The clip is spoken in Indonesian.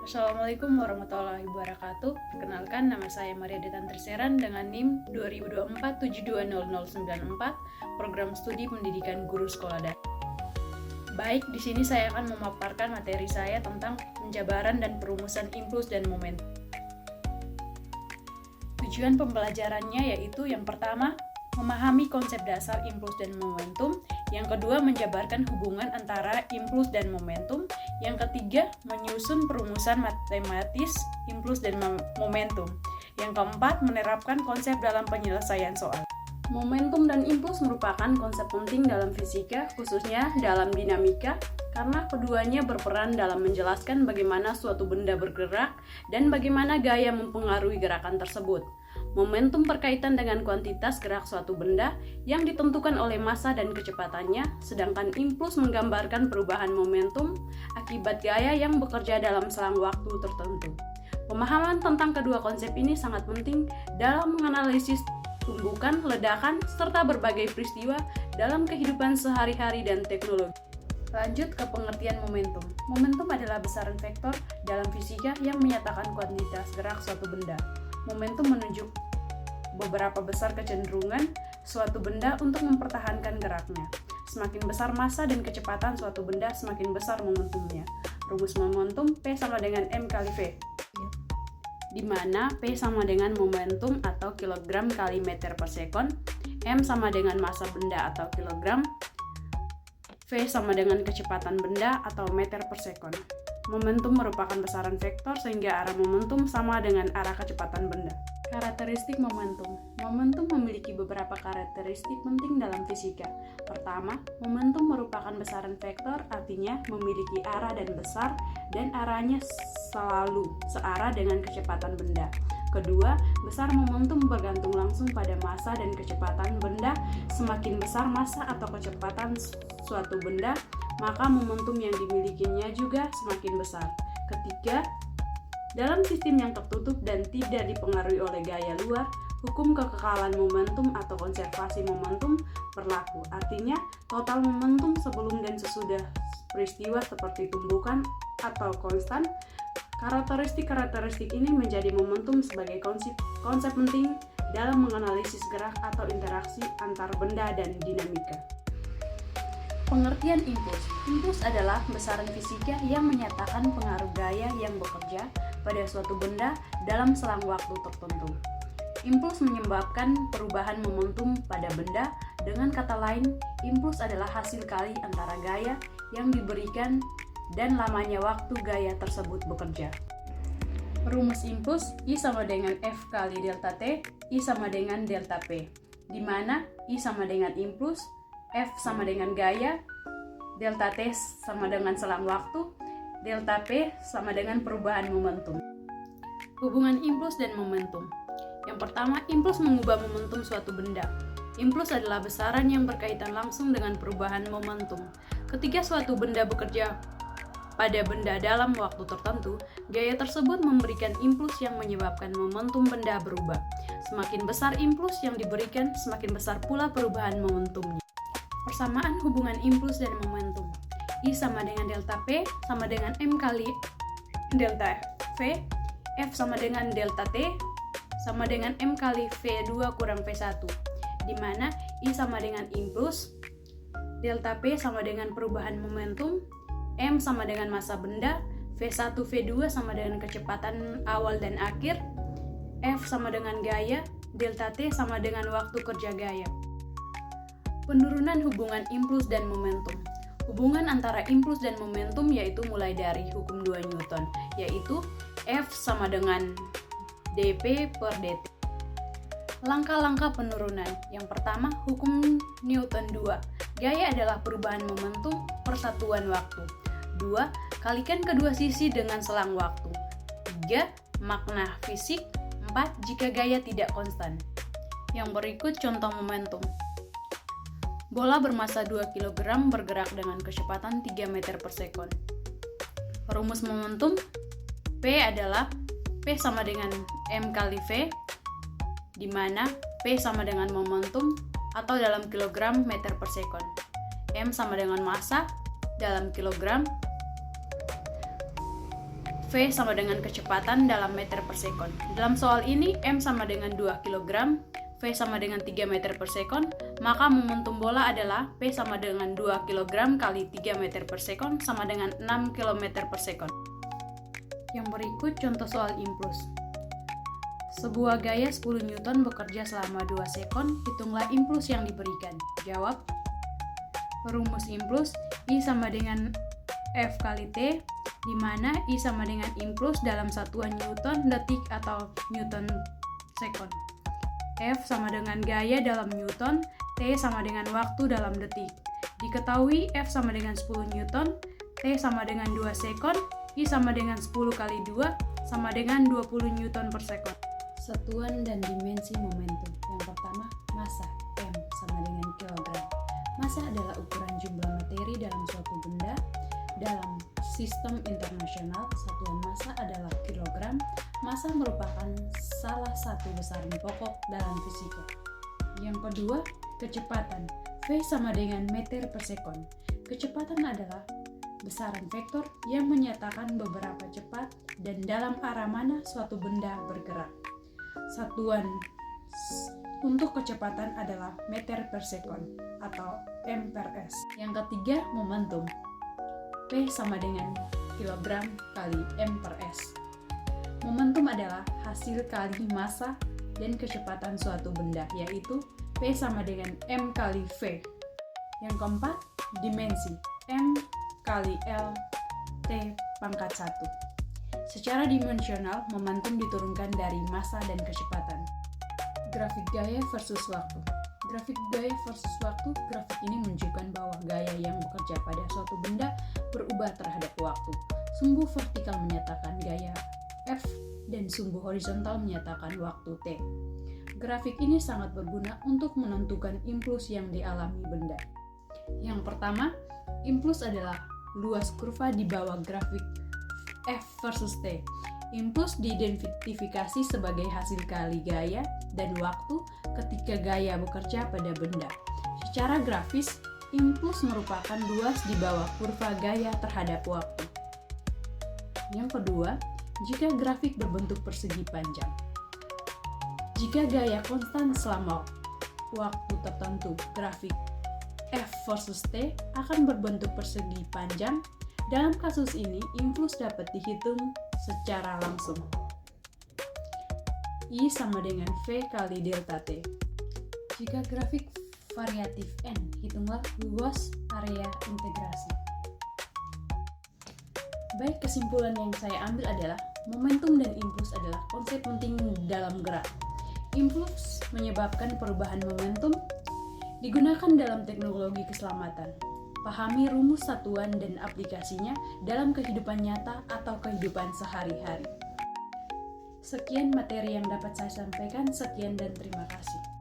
Assalamualaikum warahmatullahi wabarakatuh. Perkenalkan, nama saya Maria Detan Terseran dengan NIM 2024720094, Program Studi Pendidikan Guru Sekolah Dasar. Baik, di sini saya akan memaparkan materi saya tentang penjabaran dan perumusan impuls dan momentum. Tujuan pembelajarannya yaitu yang pertama, memahami konsep dasar impuls dan momentum. Yang kedua, menjabarkan hubungan antara impuls dan momentum. Yang ketiga, menyusun perumusan matematis impuls dan momentum. Yang keempat, menerapkan konsep dalam penyelesaian soal. Momentum dan impuls merupakan konsep penting dalam fisika, khususnya dalam dinamika, karena keduanya berperan dalam menjelaskan bagaimana suatu benda bergerak dan bagaimana gaya mempengaruhi gerakan tersebut. Momentum berkaitan dengan kuantitas gerak suatu benda yang ditentukan oleh massa dan kecepatannya, sedangkan impuls menggambarkan perubahan momentum akibat gaya yang bekerja dalam selang waktu tertentu. Pemahaman tentang kedua konsep ini sangat penting dalam menganalisis tumbukan, ledakan, serta berbagai peristiwa dalam kehidupan sehari-hari dan teknologi. Lanjut ke pengertian momentum. Momentum adalah besaran vektor dalam fisika yang menyatakan kuantitas gerak suatu benda. Momentum menunjuk beberapa besar kecenderungan suatu benda untuk mempertahankan geraknya. Semakin besar massa dan kecepatan suatu benda, semakin besar momentumnya. Rumus momentum P sama dengan M kali V, di mana P sama dengan momentum atau kilogram kali meter per sekon, M sama dengan massa benda atau kilogram, V sama dengan kecepatan benda atau meter per sekon. Momentum merupakan besaran vektor sehingga arah momentum sama dengan arah kecepatan benda. Karakteristik momentum. Momentum memiliki beberapa karakteristik penting dalam fisika. Pertama, momentum merupakan besaran vektor, artinya memiliki arah dan besar, dan arahnya selalu searah dengan kecepatan benda. Kedua, besar momentum bergantung langsung pada massa dan kecepatan benda. Semakin besar massa atau kecepatan suatu benda, maka momentum yang dimilikinya juga semakin besar. Ketiga, dalam sistem yang tertutup dan tidak dipengaruhi oleh gaya luar, hukum kekekalan momentum atau konservasi momentum berlaku. Artinya, total momentum sebelum dan sesudah peristiwa seperti tumbukan atau konstan. Karakteristik ini menjadi momentum sebagai konsep penting dalam menganalisis gerak atau interaksi antar benda dan dinamika. Pengertian impuls. Impuls adalah besaran fisika yang menyatakan pengaruh gaya yang bekerja pada suatu benda dalam selang waktu tertentu. Impuls menyebabkan perubahan momentum pada benda. Dengan kata lain, impuls adalah hasil kali antara gaya yang diberikan dan lamanya waktu gaya tersebut bekerja. Rumus impuls I sama dengan F kali delta T, I sama dengan delta P, di mana I sama dengan impuls, F sama dengan gaya, delta T sama dengan selang waktu, delta P sama dengan perubahan momentum. Hubungan impuls dan momentum. Yang pertama, impuls mengubah momentum suatu benda. Impuls adalah besaran yang berkaitan langsung dengan perubahan momentum. Ketika suatu benda bekerja pada benda dalam waktu tertentu, gaya tersebut memberikan impuls yang menyebabkan momentum benda berubah. Semakin besar impuls yang diberikan, semakin besar pula perubahan momentumnya. Persamaan hubungan impuls dan momentum. I sama dengan delta P sama dengan M kali delta V, F sama dengan delta T sama dengan M kali V2 kurang V1, di mana I sama dengan impuls, delta P sama dengan perubahan momentum, M sama dengan massa benda, V1 V2 sama dengan kecepatan awal dan akhir, F sama dengan gaya, delta T sama dengan waktu kerja gaya. Penurunan hubungan impuls dan momentum. Hubungan antara impuls dan momentum yaitu mulai dari hukum 2 Newton, yaitu F sama dengan dP per dt. Langkah-langkah penurunan. Yang pertama, hukum Newton 2. Gaya adalah perubahan momentum per satuan waktu. 2. Kalikan kedua sisi dengan selang waktu. 3. Makna fisik. 4. Jika gaya tidak konstan. Yang berikut contoh momentum. Bola bermassa 2 kg bergerak dengan kecepatan 3 meter per sekon. Rumus momentum P adalah P sama dengan M kali V, di mana P sama dengan momentum atau dalam kilogram meter per sekon. M sama dengan massa dalam kilogram, V sama dengan kecepatan dalam meter per sekon. Dalam soal ini, M sama dengan 2 kg, V sama dengan 3 meter per sekon, maka momentum bola adalah P sama dengan 2 kg kali 3 meter per sekon sama dengan 6 km per sekon. Yang berikut contoh soal impuls. Sebuah gaya 10 Newton bekerja selama 2 sekon, hitunglah impuls yang diberikan. Jawab. Rumus impuls I sama dengan F kali T, di mana I sama dengan impuls dalam satuan Newton detik atau Newton sekon. F sama dengan gaya dalam Newton, T sama dengan waktu dalam detik. Diketahui F sama dengan 10 Newton, T sama dengan 2 sekon, I sama dengan 10 kali 2 sama dengan 20 Newton per sekon. Satuan dan dimensi momentum. Yang pertama, massa M sama dengan kilogram. Massa adalah ukuran jumlah materi dalam suatu benda. Dalam sistem internasional, satuan massa adalah kilogram. Massa merupakan salah satu besaran pokok dalam fisika. Yang kedua, kecepatan. V sama dengan meter per sekon. Kecepatan adalah besaran vektor yang menyatakan beberapa cepat dan dalam arah mana suatu benda bergerak. Satuan untuk kecepatan adalah meter per sekon atau m per s. Yang ketiga, momentum. P sama dengan kilogram kali m per s. Momentum adalah hasil kali massa dan kecepatan suatu benda, yaitu P sama dengan m kali v. Yang keempat, dimensi. M kali L T pangkat 1. Secara dimensional, momentum diturunkan dari massa dan kecepatan. Grafik gaya versus waktu. Grafik gaya versus waktu, grafik ini menunjukkan bahwa gaya yang bekerja pada suatu benda berubah terhadap waktu. Sumbu vertikal menyatakan gaya F dan sumbu horizontal menyatakan waktu T. Grafik ini sangat berguna untuk menentukan impuls yang dialami benda. Yang pertama, impuls adalah luas kurva di bawah grafik F versus T. Impuls diidentifikasi sebagai hasil kali gaya dan waktu ketika gaya bekerja pada benda. Secara grafis, impuls merupakan luas di bawah kurva gaya terhadap waktu. Yang kedua, jika grafik berbentuk persegi panjang. Jika gaya konstan selama waktu tertentu, grafik F versus T akan berbentuk persegi panjang. Dalam kasus ini, impuls dapat dihitung secara langsung. I sama dengan V kali delta T. Jika grafik variatif N, hitunglah luas area integrasi. Baik, kesimpulan yang saya ambil adalah momentum dan impuls adalah konsep penting dalam gerak. Impuls menyebabkan perubahan momentum, digunakan dalam teknologi keselamatan. Pahami rumus satuan dan aplikasinya dalam kehidupan nyata atau kehidupan sehari-hari. Sekian materi yang dapat saya sampaikan. Sekian dan terima kasih.